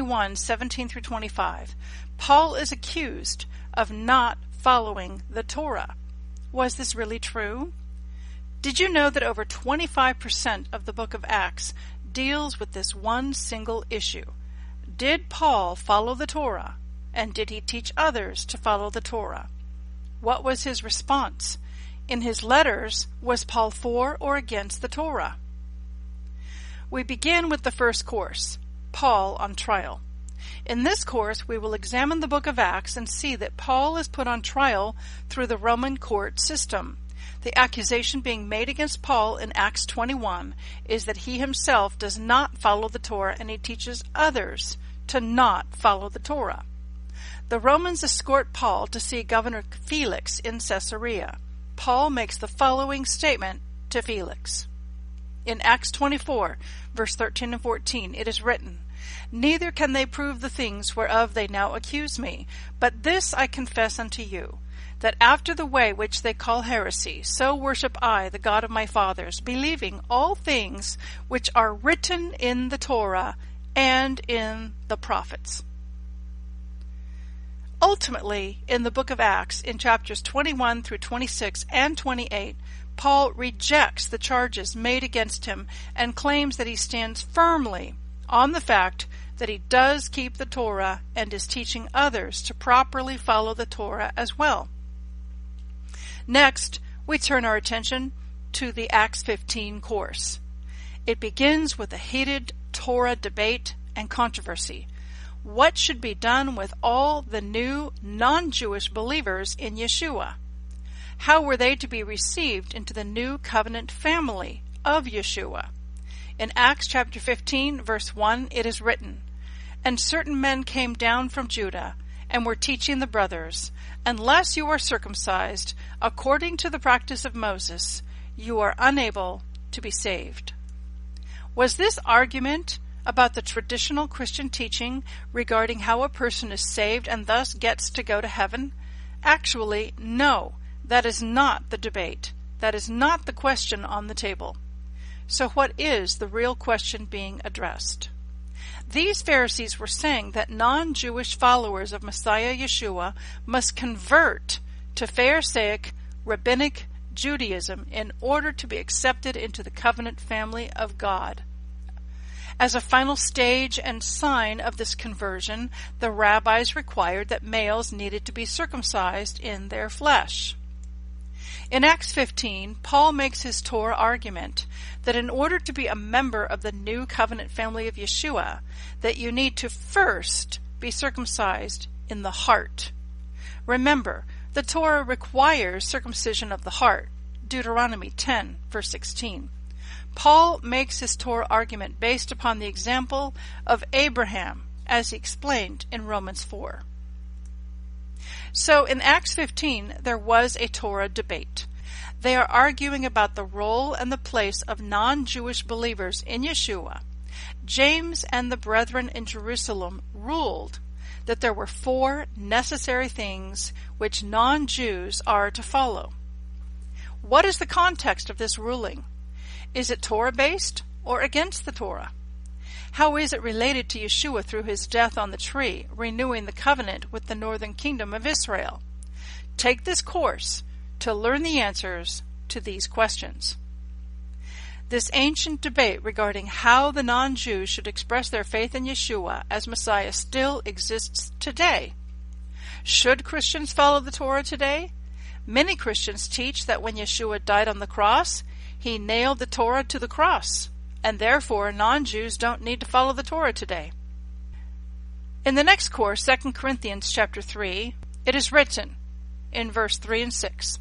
21:17 through 25, Paul is accused of not following the Torah. Was this really true? Did you know that over 25% of the book of Acts deals with this one single issue? Did Paul follow the Torah, and did he teach others to follow the Torah? What was his response? In his letters, was Paul for or against the Torah? We begin with the first course, Paul on trial. In this course, we will examine the book of Acts and see that Paul is put on trial through the Roman court system. The accusation being made against Paul in Acts 21 is that he himself does not follow the Torah, and he teaches others to not follow the Torah. The Romans escort Paul to see Governor Felix in Caesarea. Paul makes the following statement to Felix. In Acts 24, verse 13 and 14, it is written, "Neither can they prove the things whereof they now accuse me, but this I confess unto you, that after the way which they call heresy, so worship I the God of my fathers, believing all things which are written in the Torah and in the prophets." Ultimately, in the book of Acts, in chapters 21 through 26 and 28, Paul rejects the charges made against him and claims that he stands firmly on the fact that he does keep the Torah and is teaching others to properly follow the Torah as well. Next, we turn our attention to the Acts 15 course. It begins with a heated Torah debate and controversy. What should be done with all the new non-Jewish believers in Yeshua? How were they to be received into the new covenant family of Yeshua? In Acts chapter 15, verse 1, it is written, "And certain men came down from Judah, and were teaching the brothers, unless you are circumcised according to the practice of Moses, you are unable to be saved." Was this argument about the traditional Christian teaching regarding how a person is saved and thus gets to go to heaven? Actually, no, that is not the debate. That is not the question on the table. So what is the real question being addressed? These Pharisees were saying that non-Jewish followers of Messiah Yeshua must convert to Pharisaic, rabbinic Judaism in order to be accepted into the covenant family of God. As a final stage and sign of this conversion, the rabbis required that males needed to be circumcised in their flesh. In Acts 15, Paul makes his Torah argument that in order to be a member of the new covenant family of Yeshua, that you need to first be circumcised in the heart. Remember, the Torah requires circumcision of the heart, Deuteronomy 10, verse 16. Paul makes his Torah argument based upon the example of Abraham, as he explained in Romans 4. So in Acts 15, there was a Torah debate. They are arguing about the role and the place of non-Jewish believers in Yeshua. James and the brethren in Jerusalem ruled that there were 4 necessary things which non-Jews are to follow. What is the context of this ruling? Is it Torah-based or against the Torah? How is it related to Yeshua through his death on the tree, renewing the covenant with the northern kingdom of Israel? Take this course to learn the answers to these questions. This ancient debate regarding how the non-Jews should express their faith in Yeshua as Messiah still exists today. Should Christians follow the Torah today? Many Christians teach that when Yeshua died on the cross, he nailed the Torah to the cross, and therefore non-Jews don't need to follow the Torah today. In the next course, 2 Corinthians chapter 3, it is written in verse 3 and 6,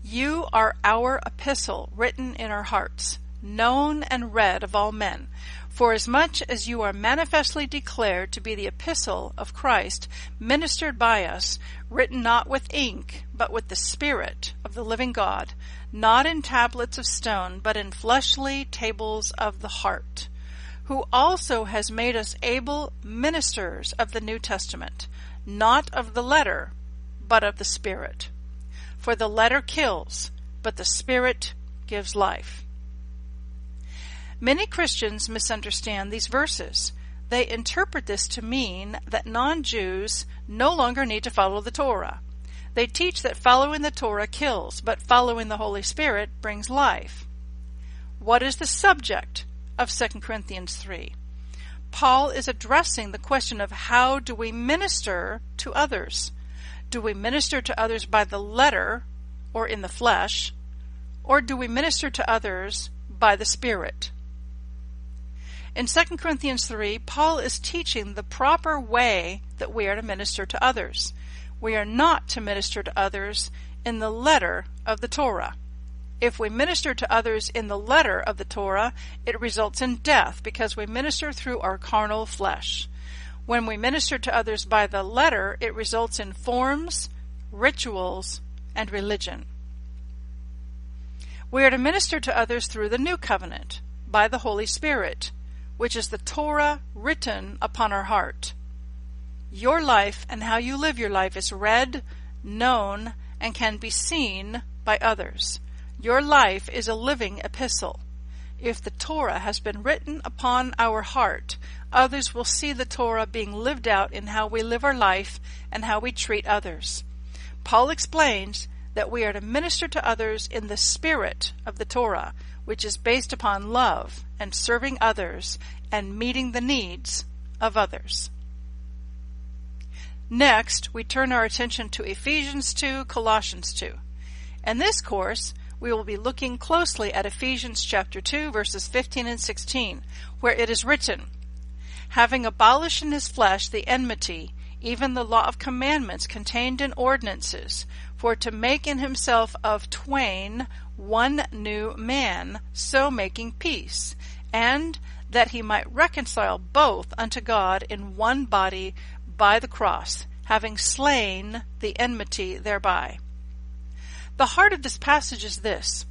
"You are our epistle written in our hearts, known and read of all men, forasmuch as you are manifestly declared to be the epistle of Christ, ministered by us, written not with ink, but with the Spirit of the living God, not in tablets of stone, but in fleshly tables of the heart, who also has made us able ministers of the New Testament, not of the letter, but of the Spirit. For the letter kills, but the Spirit gives life." Many Christians misunderstand these verses. they interpret this to mean that non-Jews no longer need to follow the Torah. They teach that following the Torah kills, but following the Holy Spirit brings life. What is the subject of 2 Corinthians 3? Paul is addressing the question of how do we minister to others? Do we minister to others by the letter, or in the flesh, or do we minister to others by the Spirit? In 2 Corinthians 3, Paul is teaching the proper way that we are to minister to others. We are not to minister to others in the letter of the Torah. If we minister to others in the letter of the Torah, it results in death because we minister through our carnal flesh. When we minister to others by the letter, it results in forms, rituals, and religion. We are to minister to others through the new covenant, by the Holy Spirit, which is the Torah written upon our heart. Your life and how you live your life is read, known, and can be seen by others. Your life is a living epistle. If the Torah has been written upon our heart, others will see the Torah being lived out in how we live our life and how we treat others. Paul explains that we are to minister to others in the spirit of the Torah, which is based upon love and serving others and meeting the needs of others. Next, we turn our attention to Ephesians 2, Colossians 2. In this course, we will be looking closely at Ephesians chapter 2, verses 15 and 16, where it is written, "Having abolished in his flesh the enmity, even the law of commandments contained in ordinances, for to make in himself of twain one new man, so making peace, and that he might reconcile both unto God in one body by the cross, having slain the enmity thereby." The heart of this passage is this: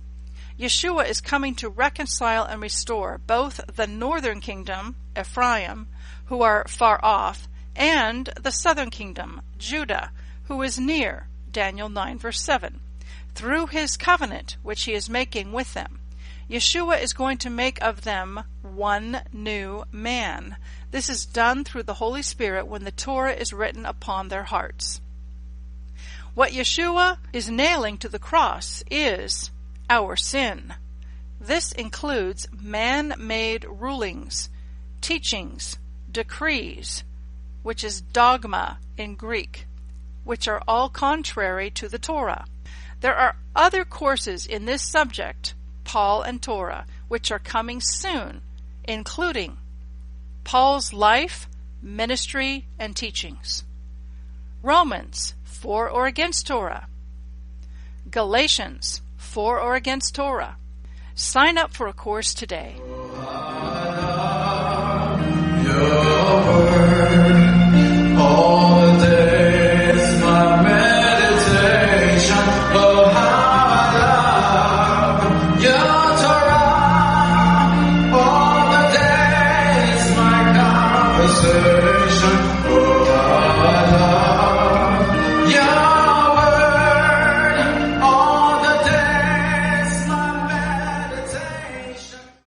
Yeshua is coming to reconcile and restore both the northern kingdom, Ephraim, who are far off, and the southern kingdom, Judah, who is near, Daniel 9 verse 7, through his covenant which he is making with them. Yeshua is going to make of them one new man. This is done through the Holy Spirit when the Torah is written upon their hearts. What Yeshua is nailing to the cross is our sin. This includes man-made rulings, teachings, decrees, which is dogma in Greek, which are all contrary to the Torah. There are other courses in this subject, Paul and Torah, which are coming soon, including Paul's life, ministry, and teachings. Romans, for or against Torah. Galatians, for or against Torah. Sign up for a course today. Your word.